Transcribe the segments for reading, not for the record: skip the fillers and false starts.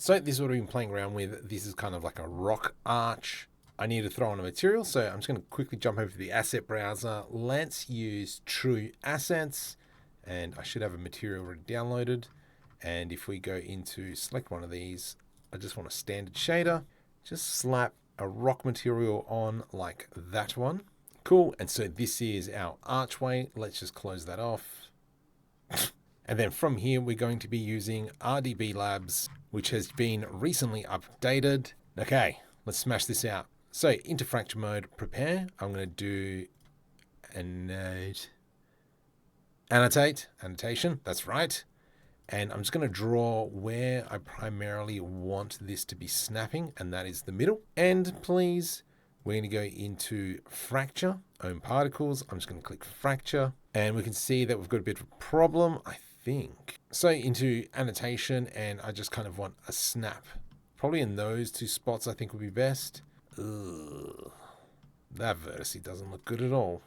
So this is what I've been playing around with. This is kind of like a rock arch. I need to throw on a material, so I'm just going to quickly jump over to the asset browser. Let's use True Assets, and I should have a material already downloaded. And if we go into select one of these, I just want a standard shader. Just slap a rock material on like that one. Cool. And so this is our archway. Let's just close that off. And then from here, we're going to be using RBD Labs, which has been recently updated. Okay, let's smash this out. So into fracture mode, prepare. I'm going to do annotation. That's right. And I'm just going to draw where I primarily want this to be snapping, and that is the middle. And please, we're going to go into fracture, own particles. I'm just going to click fracture, and we can see that we've got a bit of a problem, I think. So into annotation, and I just kind of want a snap. Probably in those two spots, I think would be best. Ugh, that vertex doesn't look good at all.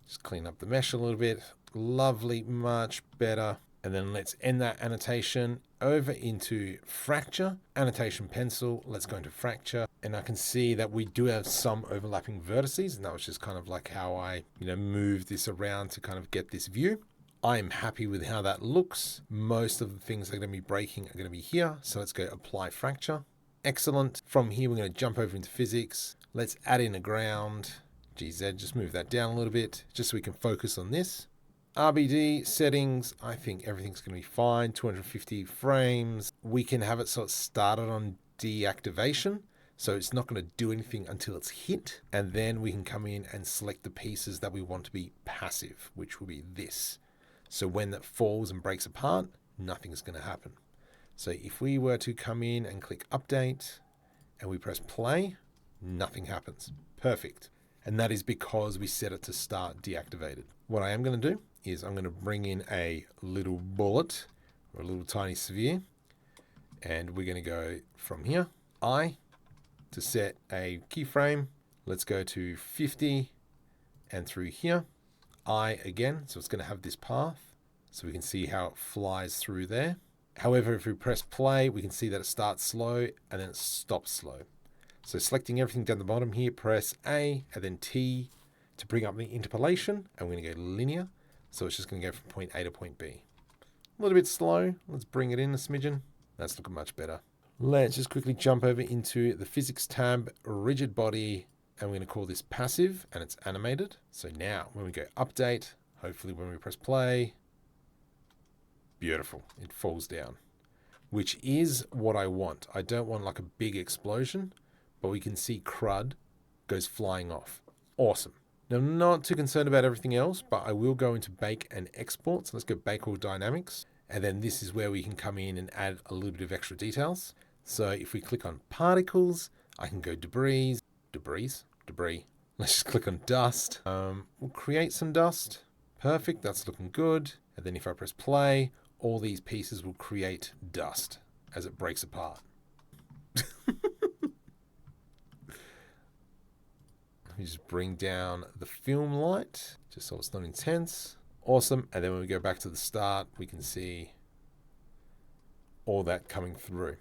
Just clean up the mesh a little bit. Lovely, much better. And then let's end that annotation over into fracture, annotation pencil. Let's go into fracture. And I can see that we do have some overlapping vertices. And that was just kind of like how I, moved this around to kind of get this view. I'm happy with how that looks. Most of the things that are going to be breaking are going to be here. So let's go apply fracture. Excellent. From here, we're going to jump over into physics. Let's add in a ground. GZ, just move that down a little bit just so we can focus on this. RBD settings, I think everything's going to be fine. 250 frames. We can have it so it's started on deactivation. So it's not going to do anything until it's hit. And then we can come in and select the pieces that we want to be passive, which will be this. So when that falls and breaks apart, nothing's going to happen. So if we were to come in and click update and we press play, nothing happens. Perfect. And that is because we set it to start deactivated. What I am going to do is I'm going to bring in a little bullet or a little tiny sphere, and we're going to go from here, I, to set a keyframe. Let's go to 50 and through here, I again. So it's going to have this path so we can see how it flies through there. However, if we press play, we can see that it starts slow and then it stops slow. So selecting everything down the bottom here, press A and then T to bring up the interpolation. And we're going to go linear. So it's just going to go from point A to point B. A little bit slow. Let's bring it in a smidgen. That's looking much better. Let's just quickly jump over into the physics tab, rigid body, and we're going to call this passive, and it's animated. So now when we go update, hopefully when we press play, beautiful, it falls down, which is what I want. I don't want like a big explosion, but we can see crud goes flying off. Awesome. Now, I'm not too concerned about everything else, but I will go into bake and export. So let's go bake all dynamics. And then this is where we can come in and add a little bit of extra details. So if we click on particles, I can go debris. Let's just click on dust. We'll create some dust. Perfect, that's looking good. And then if I press play, all these pieces will create dust as it breaks apart. Let me just bring down the film light, just so it's not intense. Awesome. And then when we go back to the start, we can see all that coming through.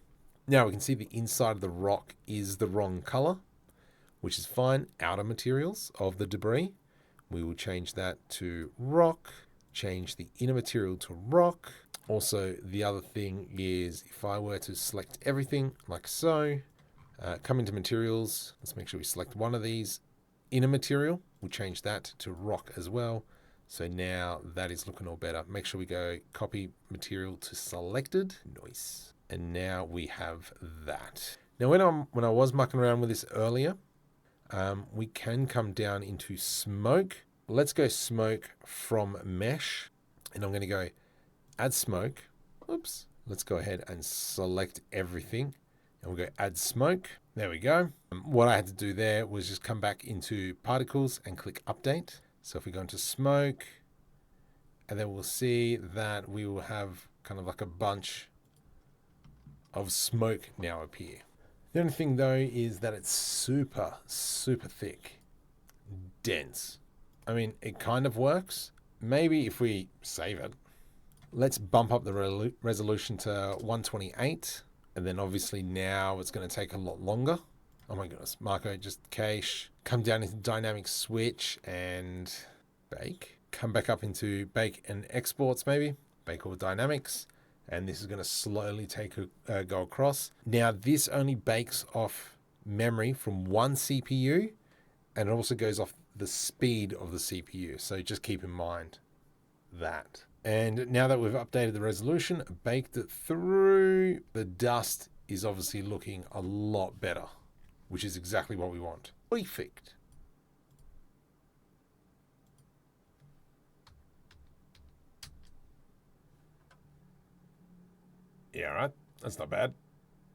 Now we can see the inside of the rock is the wrong color, which is fine. Outer materials of the debris, we will change that to rock, change the inner material to rock. Also, the other thing is if I were to select everything like so, come into materials, let's make sure we select one of these. Inner material, we'll change that to rock as well. So now that is looking all better. Make sure we go copy material to selected. Nice. And now we have that. Now when I was mucking around with this earlier, we can come down into smoke. Let's go smoke from mesh. And I'm going to go add smoke. Oops. Let's go ahead and select everything. And we'll go add smoke. There we go. What I had to do there was just come back into particles and click update. So if we go into smoke, and then we'll see that we will have kind of like a bunch of smoke now appear. The only thing though is that it's super, super thick, dense. I mean, it kind of works. Maybe if we save it, let's bump up the resolution to 128. And then obviously now it's going to take a lot longer. Oh my goodness, Marco, just cache, come down into dynamic switch and bake. Come back up into bake and exports maybe, bake all dynamics. And this is going to slowly go across. Now this only bakes off memory from one CPU, and it also goes off the speed of the CPU. So just keep in mind that. And now that we've updated the resolution, baked it through, the dust is obviously looking a lot better, which is exactly what we want. Perfect. Yeah, right. That's not bad.